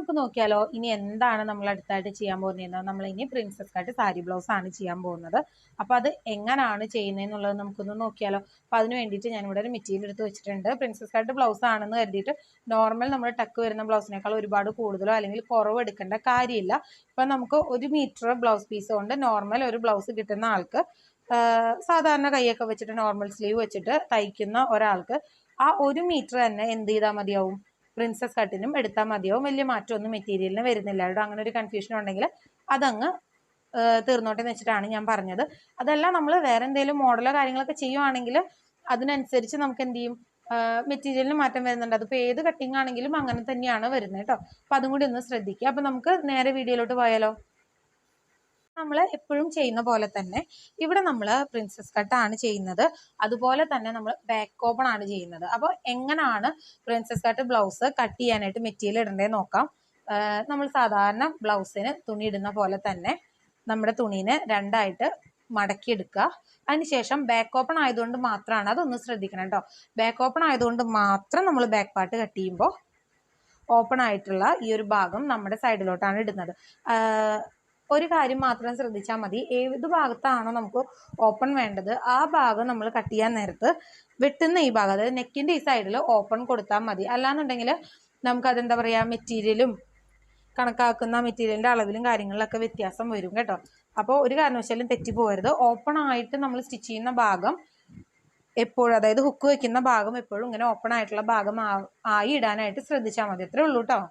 നമുക്ക് നോക്കിയാലോ ഇനി എന്താണ് നമ്മൾ അടുത്തായിട്ട് ചെയ്യാൻ പോകുന്നത്. നമ്മൾ ഇനി പ്രിൻസസ് കട്ട് സാരി ബ്ലൗസ് ആണ് ചെയ്യാൻ പോകുന്നത്. അപ്പോൾ അത് എങ്ങനെയാണ് ചെയ്യുന്നതെന്നുള്ളത് നമുക്കൊന്ന് നോക്കിയാലോ. അപ്പോൾ അതിന് വേണ്ടിയിട്ട് ഞാനിവിടെ ഒരു മെറ്റീരിയൽ എടുത്ത് വെച്ചിട്ടുണ്ട്. പ്രിൻസസ് കട്ട് ബ്ലൗസ് ആണെന്ന് കരുതിയിട്ട് നോർമൽ നമ്മൾ ടക്ക് വരുന്ന ബ്ലൗസിനേക്കാൾ ഒരുപാട് കൂടുതലോ അല്ലെങ്കിൽ കുറവ് എടുക്കേണ്ട കാര്യമില്ല. ഇപ്പം നമുക്ക് 1 മീറ്റർ ബ്ലൗസ് പീസ് കൊണ്ട് നോർമൽ ഒരു ബ്ലൗസ് കിട്ടുന്ന ആൾക്ക്, സാധാരണ കൈയൊക്കെ വെച്ചിട്ട് നോർമൽ സ്ലീവ് വെച്ചിട്ട് തയ്ക്കുന്ന ഒരാൾക്ക് ആ 1 മീറ്റർ തന്നെ എന്ത് ചെയ്താൽ മതിയാവും, പ്രിൻസസ് കട്ടിനും എടുത്താൽ മതിയാവും. വലിയ മാറ്റമൊന്നും മെറ്റീരിയലിന് വരുന്നില്ല കേട്ടോ. അങ്ങനെ ഒരു കൺഫ്യൂഷൻ ഉണ്ടെങ്കിൽ അതങ്ങ് തീർന്നോട്ടെ എന്ന് വെച്ചിട്ടാണ് ഞാൻ പറഞ്ഞത്. അതല്ല നമ്മൾ വേറെ എന്തെങ്കിലും മോഡലോ കാര്യങ്ങളൊക്കെ ചെയ്യുവാണെങ്കിൽ അതിനനുസരിച്ച് നമുക്ക് എന്ത് ചെയ്യും, മെറ്റീരിയലിന് മാറ്റം വരുന്നുണ്ട്. അതിപ്പോൾ ഏത് കട്ടിങ് ആണെങ്കിലും അങ്ങനെ തന്നെയാണ് വരുന്നത് കേട്ടോ. അപ്പം അതും കൂടി ഒന്ന് ശ്രദ്ധിക്കുക. അപ്പം നമുക്ക് നേരെ വീഡിയോയിലോട്ട് പോയാലോ. നമ്മൾ എപ്പോഴും ചെയ്യുന്ന പോലെ തന്നെ ഇവിടെ നമ്മൾ പ്രിൻസസ് കട്ടാണ് ചെയ്യുന്നത്. അതുപോലെ തന്നെ നമ്മൾ ബാക്ക് ഓപ്പൺ ആണ് ചെയ്യുന്നത്. അപ്പോൾ എങ്ങനെയാണ് പ്രിൻസസ് കട്ട് ബ്ലൗസ് കട്ട് ചെയ്യാനായിട്ട് മെറ്റീരിയൽ ഇടേണ്ടത് നോക്കാം. നമ്മൾ സാധാരണ ബ്ലൗസിന് തുണി ഇടുന്ന പോലെ തന്നെ നമ്മുടെ തുണീനെ രണ്ടായിട്ട് മടക്കിയെടുക്കുക. അതിനുശേഷം ബാക്ക് ഓപ്പൺ ആയതുകൊണ്ട് മാത്രമാണ്, അതൊന്ന് ശ്രദ്ധിക്കണം കേട്ടോ. ബാക്ക് ഓപ്പൺ ആയതുകൊണ്ട് മാത്രം നമ്മൾ ബാക്ക് പാർട്ട് കട്ട് ചെയ്യുമ്പോൾ ഓപ്പൺ ആയിട്ടുള്ള ഈ ഒരു ഭാഗം നമ്മുടെ സൈഡിലോട്ടാണ് ഇടുന്നത്. ഒരു കാര്യം മാത്രം ശ്രദ്ധിച്ചാൽ മതി, ഏത് ഭാഗത്താണോ നമുക്ക് ഓപ്പൺ വേണ്ടത് ആ ഭാഗം നമ്മൾ കട്ട് ചെയ്യാൻ നേരത്ത് വെട്ടുന്ന ഈ ഭാഗം, അതായത് നെക്കിൻ്റെ ഈ സൈഡിൽ ഓപ്പൺ കൊടുത്താൽ മതി. അല്ലാന്നുണ്ടെങ്കിൽ നമുക്കതെന്താ പറയുക, മെറ്റീരിയലും കണക്കാക്കുന്ന മെറ്റീരിയലിൻ്റെ അളവിലും കാര്യങ്ങളിലൊക്കെ വ്യത്യാസം വരും കേട്ടോ. അപ്പോൾ ഒരു കാരണവശാലും തെറ്റിപ്പോകരുത്. ഓപ്പൺ ആയിട്ട് നമ്മൾ സ്റ്റിച്ച് ചെയ്യുന്ന ഭാഗം എപ്പോഴും, അതായത് ഹുക്ക് വയ്ക്കുന്ന ഭാഗം എപ്പോഴും ഇങ്ങനെ ഓപ്പൺ ആയിട്ടുള്ള ഭാഗം ആയി ഇടാനായിട്ട് ശ്രദ്ധിച്ചാൽ മതി. അത്രേ ഉള്ളൂ കേട്ടോ.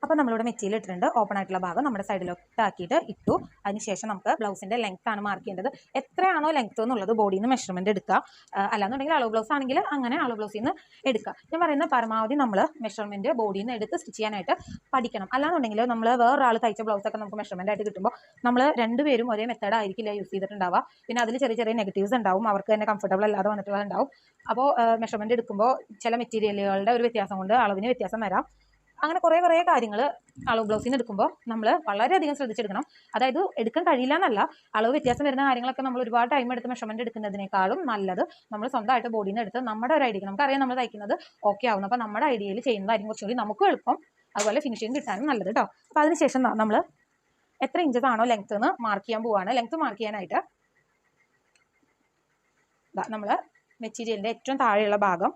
അപ്പോൾ നമ്മളിവിടെ മെറ്റീരിയൽ ഇട്ടിട്ടുണ്ട്. ഓപ്പൺ ആയിട്ടുള്ള ഭാഗം നമ്മുടെ സൈഡിലോട്ടാക്കിയിട്ട് ഇട്ടു. അതിനുശേഷം നമുക്ക് ബ്ലൗസിൻ്റെ ലെങ്ത് ആണ് മാർക്ക് ചെയ്യേണ്ടത്. എത്രയാണോ ലെങ്ത് എന്നുള്ളത് ബോഡിയിൽ നിന്ന് മെഷർമെൻറ്റ് എടുക്കുക. അല്ലാന്നുണ്ടെങ്കിൽ അളവ് ബ്ലൗസ് ആണെങ്കിൽ അങ്ങനെ അളവ് ബ്ലൗസിൽ നിന്ന് എടുക്കുക. ഞാൻ പറയുന്ന പരമാവധി നമ്മൾ മെഷർമെൻറ്റ് ബോഡിയിൽ നിന്ന് എടുത്ത് സ്റ്റിച്ച് ചെയ്യാനായിട്ട് പഠിക്കണം. അല്ലാന്നുണ്ടെങ്കിൽ നമ്മൾ വേറൊരാൾ തയ്ച്ച ബ്ലൗസൊക്കെ നമുക്ക് മെഷർമെൻ്റ് ആയിട്ട് കിട്ടുമ്പോൾ നമ്മൾ രണ്ടുപേരും ഒരേ മെത്തേഡ് ആയിരിക്കില്ല യൂസ് ചെയ്തിട്ടുണ്ടാവുക. പിന്നെ അതിൽ ചെറിയ ചെറിയ നെഗറ്റീവ്സ് ഉണ്ടാവും, അവർക്ക് തന്നെ കംഫർട്ടബിൾ അല്ലാതെ വന്നിട്ടുള്ളതുണ്ടാവും. അപ്പോൾ മെഷർമെൻറ്റ് എടുക്കുമ്പോൾ ചില മെറ്റീരിയലുകളുടെ ഒരു വ്യത്യാസം കൊണ്ട് അളവിന് വ്യത്യാസം വരാം. അങ്ങനെ കുറേ കാര്യങ്ങൾ അളവ് ബ്ലൗസിന് എടുക്കുമ്പോൾ നമ്മൾ വളരെയധികം ശ്രദ്ധിച്ചെടുക്കണം. അതായത് എടുക്കാൻ കഴിയില്ല എന്നല്ല, അളവ് വ്യത്യാസം വരുന്ന കാര്യങ്ങളൊക്കെ നമ്മൾ ഒരുപാട് ടൈം എടുത്ത് മെഷർമെൻറ്റ് എടുക്കുന്നതിനേക്കാളും നല്ലത് നമ്മൾ സ്വന്തമായിട്ട് ബോഡിയിൽ നിന്ന് എടുത്ത് നമ്മുടെ ഒരു ഐഡിയക്ക്, നമുക്കറിയാം നമ്മൾ തയ്ക്കുന്നത് ഓക്കെ ആവുന്നു, അപ്പോൾ നമ്മുടെ ഐഡിയയിൽ ചെയ്യുന്നതായിരിക്കും കുറച്ചുകൂടി നമുക്കും എളുപ്പം, അതുപോലെ ഫിനിഷിങ് കിട്ടാനും നല്ലത് കേട്ടോ. അപ്പോൾ അതിനുശേഷം നമ്മൾ എത്ര ഇഞ്ചസ് ആണോ ലെങ്ത് എന്ന് മാർക്ക് ചെയ്യാൻ പോവുകയാണ്. ലെങ്ത് മാർക്ക് ചെയ്യാനായിട്ട് നമ്മൾ മെറ്റീരിയലിൻ്റെ ഏറ്റവും താഴെയുള്ള ഭാഗം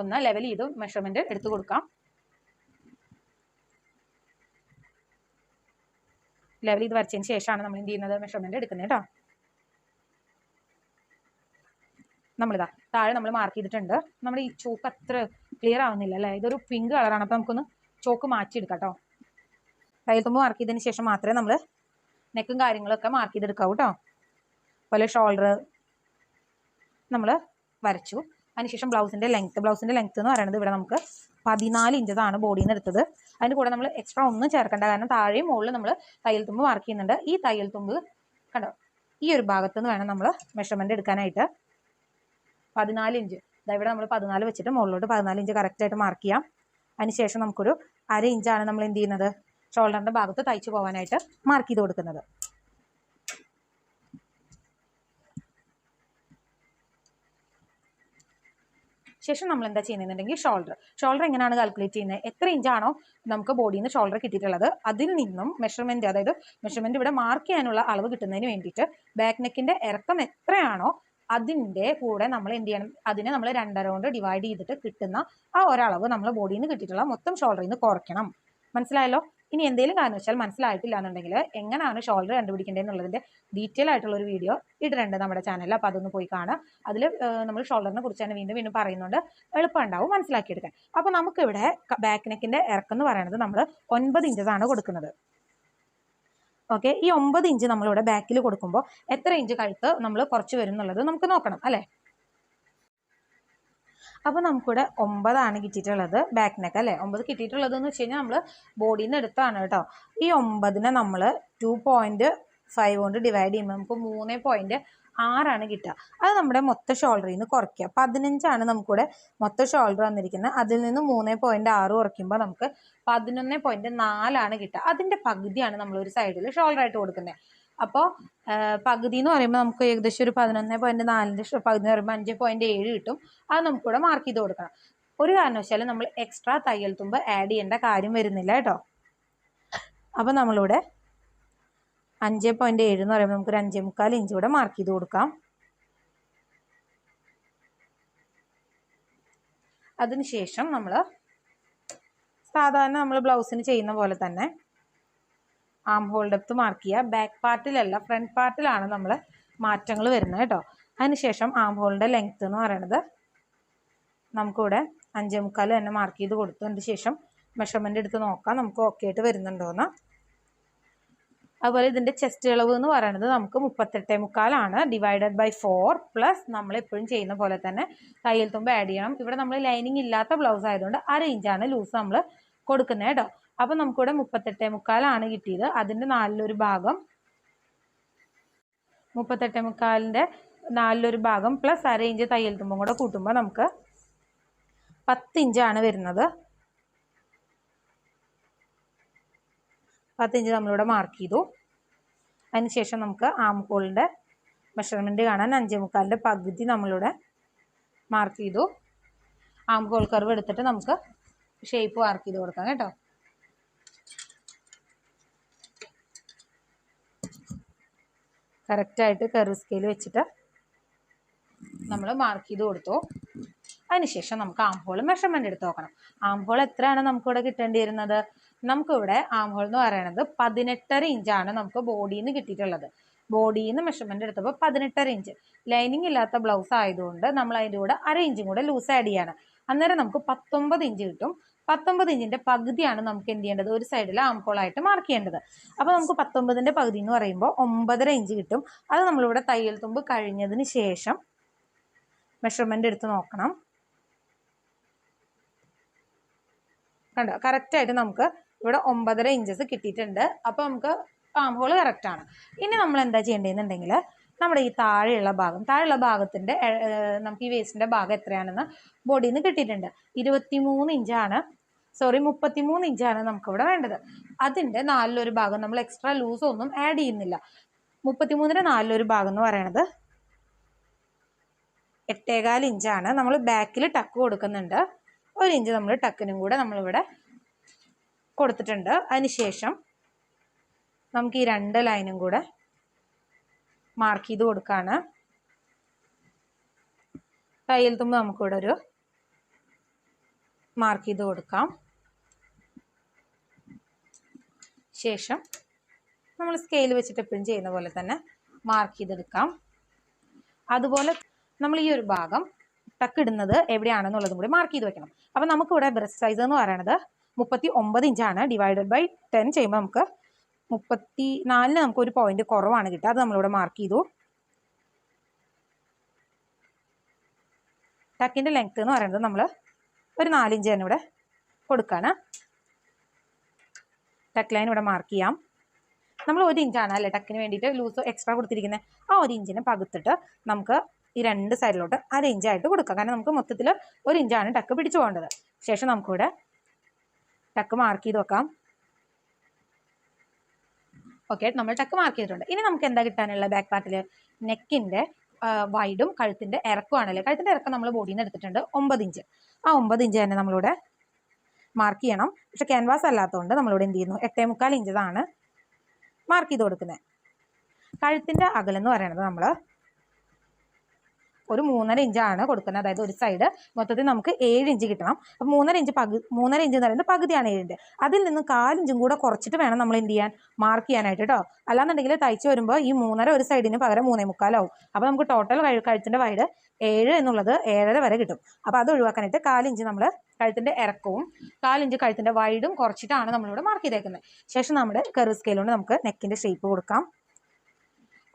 ഒന്ന് ലെവൽ ചെയ്ത് മെഷർമെൻറ്റ് എടുത്തു കൊടുക്കാം. ലെവൽ ചെയ്ത് വരച്ചതിന് ശേഷമാണ് നമ്മൾ എന്ത് ചെയ്യുന്നത്, മെഷർമെൻറ്റ് എടുക്കുന്നത് കേട്ടോ. നമ്മളിതാ താഴെ നമ്മൾ മാർക്ക് ചെയ്തിട്ടുണ്ട്. നമ്മുടെ ഈ ചോക്ക് അത്ര ക്ലിയർ ആവുന്നില്ല അല്ലേ, ഇതൊരു പിങ്ക് കളറാണ്. അപ്പോൾ നമുക്കൊന്ന് ചോക്ക് മാറ്റിയെടുക്കാം കേട്ടോ. കയ്യിൽ മാർക്ക് ചെയ്തതിന് ശേഷം മാത്രമേ നമ്മൾ നെക്കും കാര്യങ്ങളൊക്കെ മാർക്ക് ചെയ്തെടുക്കാവൂ കേട്ടോ. അതുപോലെ ഷോൾഡർ നമ്മൾ വരച്ചു. അതിനുശേഷം ബ്ലൗസിൻ്റെ ലെങ്ത്ത് എന്ന് പറയുന്നത് ഇവിടെ നമുക്ക് 14 ഇഞ്ചസാണ് ബോഡിയിൽ നിന്ന് എടുത്തത്. അതിൻ്റെ കൂടെ നമ്മൾ എക്സ്ട്രാ ഒന്നും ചേർക്കേണ്ട, കാരണം താഴെയും മുകളിൽ നമ്മൾ തയ്യൽ തുമ്പ് മാർക്ക് ചെയ്യുന്നുണ്ട്. ഈ തയ്യൽ തുമ്പ് കണ്ടോ, ഈ ഒരു ഭാഗത്ത് നിന്ന് വേണം നമ്മൾ മെഷർമെൻറ്റ് എടുക്കാനായിട്ട്. 14 ഇഞ്ച്, ഇവിടെ നമ്മൾ 14 വെച്ചിട്ട് മുകളിലോട്ട് 14 ഇഞ്ച് കറക്റ്റായിട്ട് മാർക്ക് ചെയ്യാം. അതിനുശേഷം നമുക്കൊരു 1/2 ഇഞ്ചാണ് നമ്മൾ എന്ത് ചെയ്യുന്നത്, ഷോൾഡറിൻ്റെ ഭാഗത്ത് തയ്ച്ചു പോകാനായിട്ട് മാർക്ക് ചെയ്ത് കൊടുക്കുന്നത്. ശേഷം നമ്മൾ എന്താ ചെയ്യുന്നുണ്ടെങ്കിൽ ഷോൾഡർ എങ്ങനെയാണ് കാൽക്കുലേറ്റ് ചെയ്യുന്നത്, എത്ര ഇഞ്ചാണോ നമുക്ക് ബോഡിയിൽ നിന്ന് ഷോൾഡർ കിട്ടിയിട്ടുള്ളത് അതിൽ നിന്നും മെഷർമെൻറ്റ്, അതായത് മെഷർമെൻറ്റ് ഇവിടെ മാർക്ക് ചെയ്യാനുള്ള അളവ് കിട്ടുന്നതിന് വേണ്ടിയിട്ട് ബാക്ക് നെക്കിൻ്റെ ഇറക്കം എത്രയാണോ അതിൻ്റെ കൂടെ നമ്മൾ എന്ത് ചെയ്യണം, അതിനെ നമ്മൾ 2.5 കൊണ്ട് ഡിവൈഡ് ചെയ്തിട്ട് കിട്ടുന്ന ആ ഒരളവ് നമ്മൾ ബോഡിയിൽ നിന്ന് കിട്ടിയിട്ടുള്ള മൊത്തം ഷോൾഡറിൽ നിന്ന് കുറയ്ക്കണം. മനസ്സിലായല്ലോ. ഇനി എന്തെങ്കിലും കാരണവശാൽ മനസ്സിലായിട്ടില്ല എന്നുണ്ടെങ്കിൽ എങ്ങനെയാണ് ഷോൾഡർ കണ്ടുപിടിക്കേണ്ടത് എന്നുള്ളതിൻ്റെ ഡീറ്റെയിൽ ആയിട്ടുള്ളൊരു വീഡിയോ ഇടുന്നുണ്ട് നമ്മുടെ ചാനലിൽ. അപ്പോൾ അതൊന്ന് പോയി കാണാം. അതിൽ നമ്മൾ ഷോൾഡറിനെ കുറിച്ച് തന്നെ വീണ്ടും പറയുന്നുണ്ട്, എളുപ്പമുണ്ടാവും മനസ്സിലാക്കിയെടുക്കാൻ. അപ്പോൾ നമുക്കിവിടെ ബാക്ക് നെക്കിൻ്റെ ഇറക്കം എന്ന് പറയുന്നത് നമ്മൾ 9 ഇഞ്ചസാണ് കൊടുക്കുന്നത്. ഓക്കെ, ഈ 9 ഇഞ്ച് നമ്മളിവിടെ ബാക്കിൽ കൊടുക്കുമ്പോൾ എത്ര ഇഞ്ച് കഴുത്ത് നമ്മൾ കുറച്ച് വരും എന്നുള്ളത് നമുക്ക് നോക്കണം അല്ലേ. അപ്പോൾ നമുക്കിവിടെ 9 കിട്ടിയിട്ടുള്ളത് ബാക്ക് നെക്ക് അല്ലേ. 9 കിട്ടിയിട്ടുള്ളത് എന്ന് വെച്ച് കഴിഞ്ഞാൽ നമ്മൾ ബോഡിയിൽ നിന്ന് എടുത്താണ് കേട്ടോ. ഈ 9നെ നമ്മൾ 2.5 കൊണ്ട് ഡിവൈഡ് ചെയ്യുമ്പോൾ നമുക്ക് 3.6 കിട്ടുക. അത് നമ്മുടെ മൊത്തം ഷോൾഡറിൽ നിന്ന് കുറയ്ക്കുക. 15 നമുക്കിവിടെ മൊത്തം ഷോൾഡർ വന്നിരിക്കുന്നത്. അതിൽ നിന്ന് 3.6 കുറയ്ക്കുമ്പോൾ നമുക്ക് 11.4 കിട്ടുക. അതിൻ്റെ പകുതിയാണ് നമ്മളൊരു സൈഡിൽ ഷോൾഡറായിട്ട് കൊടുക്കുന്നത്. അപ്പോൾ പകുതി എന്ന് പറയുമ്പോൾ നമുക്ക് ഏകദേശം ഒരു 11.4ൻ്റെ പകുതി എന്ന് പറയുമ്പോൾ 5.7 കിട്ടും. അത് നമുക്കിവിടെ മാർക്ക് ചെയ്ത് കൊടുക്കണം. ഒരു കാരണവശാലും നമ്മൾ എക്സ്ട്രാ തയ്യൽ തുമ്പ് ആഡ് ചെയ്യേണ്ട കാര്യം വരുന്നില്ല കേട്ടോ. അപ്പോൾ നമ്മളിവിടെ 5.7 എന്ന് പറയുമ്പോൾ നമുക്കൊരു 5.25 ഇഞ്ച് കൂടെ മാർക്ക് ചെയ്ത് കൊടുക്കാം. അതിനുശേഷം നമ്മൾ സാധാരണ നമ്മൾ ബ്ലൗസിന് ചെയ്യുന്ന പോലെ തന്നെ ആം ഹോൾ ഡെപ്ത് മാർക്ക് ചെയ്യുക. ബാക്ക് പാർട്ടിലല്ല, ഫ്രണ്ട് പാർട്ടിലാണ് നമ്മൾ മാറ്റങ്ങൾ വരുന്നത് കേട്ടോ. അതിനുശേഷം ആം ഹോളിൻ്റെ ലെങ്ത്ത് എന്ന് പറയുന്നത് നമുക്കിവിടെ 5.25 തന്നെ മാർക്ക് ചെയ്ത് കൊടുത്തതിന് ശേഷം മെഷർമെൻ്റ് എടുത്ത് നോക്കാം നമുക്ക് ഓക്കെ ആയിട്ട് വരുന്നുണ്ടോയെന്ന്. അതുപോലെ ഇതിൻ്റെ ചെസ്റ്റ് അളവ് എന്ന് പറയുന്നത് നമുക്ക് 38.25 ഡിവൈഡഡ് ബൈ 4 പ്ലസ് നമ്മൾ എപ്പോഴും ചെയ്യുന്ന പോലെ തന്നെ തയ്യൽ തുമ്പ് ആഡ് ചെയ്യണം. ഇവിടെ നമ്മൾ ലൈനിങ് ഇല്ലാത്ത ബ്ലൗസ് ആയതുകൊണ്ട് 1/2 ഇഞ്ചാണ് ലൂസ് നമ്മൾ കൊടുക്കുന്നത് കേട്ടോ. അപ്പം നമുക്കിവിടെ 38.25 കിട്ടിയത്. അതിൻ്റെ 4/1 ഭാഗം 38.25 4/1 ഭാഗം പ്ലസ് 1/2 ഇഞ്ച് തയ്യൽ തുമ്പും കൂടെ കൂട്ടുമ്പോൾ നമുക്ക് 10 ഇഞ്ചാണ് വരുന്നത്. 10 ഇഞ്ച് നമ്മളിവിടെ മാർക്ക് ചെയ്തു. അതിനുശേഷം നമുക്ക് ആം ഹോളിൻ്റെ മെഷർമെൻറ്റ് കാണാൻ 5.25 പകുതി നമ്മളിവിടെ മാർക്ക് ചെയ്തു. ആം ഹോൾ കർവ് എടുത്തിട്ട് നമുക്ക് ഷേപ്പ് മാർക്ക് ചെയ്ത് കൊടുക്കാം കേട്ടോ. കറക്റ്റായിട്ട് കർവ് സ്കെയിൽ വെച്ചിട്ട് നമ്മൾ മാർക്ക് ചെയ്ത് കൊടുത്തു. അതിനുശേഷം നമുക്ക് ആം ഹോൾ മെഷർമെൻ്റ് എടുത്ത് നോക്കണം. ആം ഹോൾ എത്രയാണ് നമുക്കിവിടെ കിട്ടേണ്ടി വരുന്നത്? നമുക്കിവിടെ ആം ഹോൾ എന്ന് പറയുന്നത് 18.5 ഇഞ്ചാണ് നമുക്ക് ബോഡിയിൽ നിന്ന് കിട്ടിയിട്ടുള്ളത്. ബോഡിയിൽ നിന്ന് മെഷർമെൻ്റ് എടുത്തപ്പോൾ 18.5 ഇഞ്ച്. ലൈനിങ് ഇല്ലാത്ത ബ്ലൗസ് ആയതുകൊണ്ട് നമ്മൾ അതിൻ്റെ കൂടെ 1/2 ഇഞ്ചും കൂടെ ലൂസ് ആഡ് ചെയ്യാണ്. അന്നേരം നമുക്ക് 19 ഇഞ്ച് കിട്ടും. 19 ഇഞ്ചിൻ്റെ പകുതിയാണ് നമുക്ക് എന്ത് ചെയ്യേണ്ടത്? ഒരു സൈഡിൽ ആം ഹോളായിട്ട് മാർക്ക് ചെയ്യേണ്ടത്. അപ്പോൾ നമുക്ക് 19ൻ്റെ പകുതി എന്ന് പറയുമ്പോൾ 9.5 ഇഞ്ച് കിട്ടും. അത് നമ്മളിവിടെ തയ്യൽ തുമ്പ് കഴിഞ്ഞതിന് ശേഷം മെഷർമെൻ്റ് എടുത്ത് നോക്കണം. കണ്ടോ, കറക്റ്റായിട്ട് നമുക്ക് ഇവിടെ 9.5 ഇഞ്ചസ് കിട്ടിയിട്ടുണ്ട്. അപ്പോൾ നമുക്ക് ആം ഹോൾ കറക്റ്റാണ്. ഇനി നമ്മൾ എന്താ ചെയ്യേണ്ടതെന്നുണ്ടെങ്കിൽ നമ്മുടെ ഈ താഴെയുള്ള ഭാഗത്തിൻ്റെ നമുക്ക് ഈ വേസ്റ്റിൻ്റെ ഭാഗം എത്രയാണെന്ന് ബോഡിയിൽ നിന്ന് കിട്ടിയിട്ടുണ്ട്. 33 ഇഞ്ചാണ് നമുക്കിവിടെ വേണ്ടത്. അതിൻ്റെ 4/1 ഭാഗം നമ്മൾ എക്സ്ട്രാ ലൂസ് ഒന്നും ആഡ് ചെയ്യുന്നില്ല. 33ൻ്റെ 4/1 ഭാഗം എന്ന് പറയണത് 8.25 ഇഞ്ചാണ്. നമ്മൾ ബാക്കിൽ ടക്ക് കൊടുക്കുന്നുണ്ട്. 1 ഇഞ്ച് നമ്മൾ ടക്കിനും കൂടെ നമ്മളിവിടെ കൊടുത്തിട്ടുണ്ട്. അതിനുശേഷം നമുക്ക് ഈ 2 ലൈനും കൂടെ മാർക്ക് ചെയ്ത് കൊടുക്കുകയാണ്. തയ്യൽ തുമ്പ് നമുക്കിവിടെ ഒരു മാർക്ക് ചെയ്ത് കൊടുക്കാം. ശേഷം നമ്മൾ സ്കെയിൽ വെച്ചിട്ട് എപ്പോഴും ചെയ്യുന്ന പോലെ തന്നെ മാർക്ക് ചെയ്തെടുക്കാം. അതുപോലെ നമ്മൾ ഈ ഒരു ഭാഗം ടക്കിടുന്നത് എവിടെയാണെന്നുള്ളതും കൂടി മാർക്ക് ചെയ്ത് വെക്കണം. അപ്പം നമുക്കിവിടെ ബ്രസ്റ്റ് സൈസ് എന്ന് പറയുന്നത് 39 ഇഞ്ചാണ്. ഡിവൈഡഡ് ബൈ 10 ചെയ്യുമ്പോൾ നമുക്ക് 34 നമുക്കൊരു പോയിന്റ് കുറവാണ് കിട്ടുക. അത് നമ്മളിവിടെ മാർക്ക് ചെയ്തു. ടക്കിൻ്റെ ലെങ്ത്ത് എന്ന് പറയുന്നത് നമ്മൾ ഒരു 4 ഇഞ്ച് തന്നെ ഇവിടെ കൊടുക്കുകയാണ്. ടക്ക് ലൈൻ ഇവിടെ മാർക്ക് ചെയ്യാം. നമ്മൾ 1 ഇഞ്ചാണ് അല്ലേ ടക്കിന് വേണ്ടിയിട്ട് ലൂസ് എക്സ്ട്രാ കൊടുത്തിരിക്കുന്നത്. ആ 1 ഇഞ്ചിനെ പകുത്തിട്ട് നമുക്ക് ഈ 2 സൈഡിലോട്ട് 1/2 ഇഞ്ചായിട്ട് കൊടുക്കാം. കാരണം നമുക്ക് മൊത്തത്തിൽ 1 ഇഞ്ചാണ് ടക്ക് പിടിച്ചു പോകേണ്ടത്. ശേഷം നമുക്കിവിടെ ടക്ക് മാർക്ക് ചെയ്ത് വെക്കാം. ഓക്കെ, നമ്മൾ ടക്ക് മാർക്ക് ചെയ്തിട്ടുണ്ട്. ഇനി നമുക്ക് എന്താ കിട്ടാനുള്ള ബാക്ക് പാർട്ടിൽ നെക്കിൻ്റെ വൈഡും കഴുത്തിൻ്റെ ഇറക്കുവാണല്ലേ. കഴുത്തിൻ്റെ ഇറക്കം നമ്മൾ ബോഡിയിൽ നിന്ന് എടുത്തിട്ടുണ്ട് 9 ഇഞ്ച്. ആ 9 ഇഞ്ച് തന്നെ നമ്മളിവിടെ മാർക്ക് ചെയ്യണം. പക്ഷെ ക്യാൻവാസ് അല്ലാത്തതുകൊണ്ട് നമ്മളിവിടെ എന്ത് ചെയ്യുന്നു 8.25 ഇഞ്ചാണ് മാർക്ക് ചെയ്ത് കൊടുക്കുന്നത്. കഴുത്തിൻ്റെ അകലെന്ന് പറയുന്നത് നമ്മൾ ഒരു 3.5 ഇഞ്ചാണ് കൊടുക്കുന്നത്. അതായത് ഒരു സൈഡ് മൊത്തത്തിൽ നമുക്ക് 7 ഇഞ്ച് കിട്ടണം. അപ്പോൾ 3.5 ഇഞ്ച് 3.5 ഇഞ്ച് എന്ന് പറയുന്നത് പകുതിയാണ് 7 ഇഞ്ച്. അതിൽ നിന്ന് 4 ഇഞ്ചും കൂടെ കുറച്ചിട്ട് വേണം നമ്മൾ എന്ത് ചെയ്യാൻ മാർക്ക് ചെയ്യാനായിട്ട് കേട്ടോ. അല്ലാന്നുണ്ടെങ്കിൽ തയ്ച്ച് വരുമ്പോൾ ഈ 3.5 ഒരു സൈഡിന് പകരം 3.25 ആവും. അപ്പോൾ നമുക്ക് ടോട്ടൽ കഴുത്തിൻ്റെ വൈഡ് 7 എന്നുള്ളത് 7.5 വരെ കിട്ടും. അപ്പോൾ അത് ഒഴിവാക്കാനായിട്ട് 4 ഇഞ്ച് നമ്മൾ കഴുത്തിൻ്റെ ഇറക്കവും 4 ഇഞ്ച് കഴുത്തിൻ്റെ വൈഡും കുറച്ചിട്ടാണ് നമ്മളിവിടെ മാർക്ക് ചെയ്തേക്കുന്നത്. ശേഷം നമ്മുടെ കർവ് സ്കെയിൽ കൊണ്ട് നമുക്ക് നെക്കിൻ്റെ ഷേപ്പ് കൊടുക്കാം.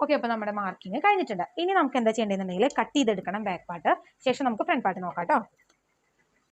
ഓക്കെ, അപ്പോൾ നമ്മുടെ മാർക്കിങ് കഴിഞ്ഞിട്ടുണ്ട്. ഇനി നമുക്ക് എന്താ ചെയ്യേണ്ടതെന്നുണ്ടെങ്കിൽ കട്ട് ചെയ്തെടുക്കണം ബാക്ക് പാർട്ട്. ശേഷം നമുക്ക് ഫ്രണ്ട് പാർട്ട് നോക്കാം കേട്ടോ.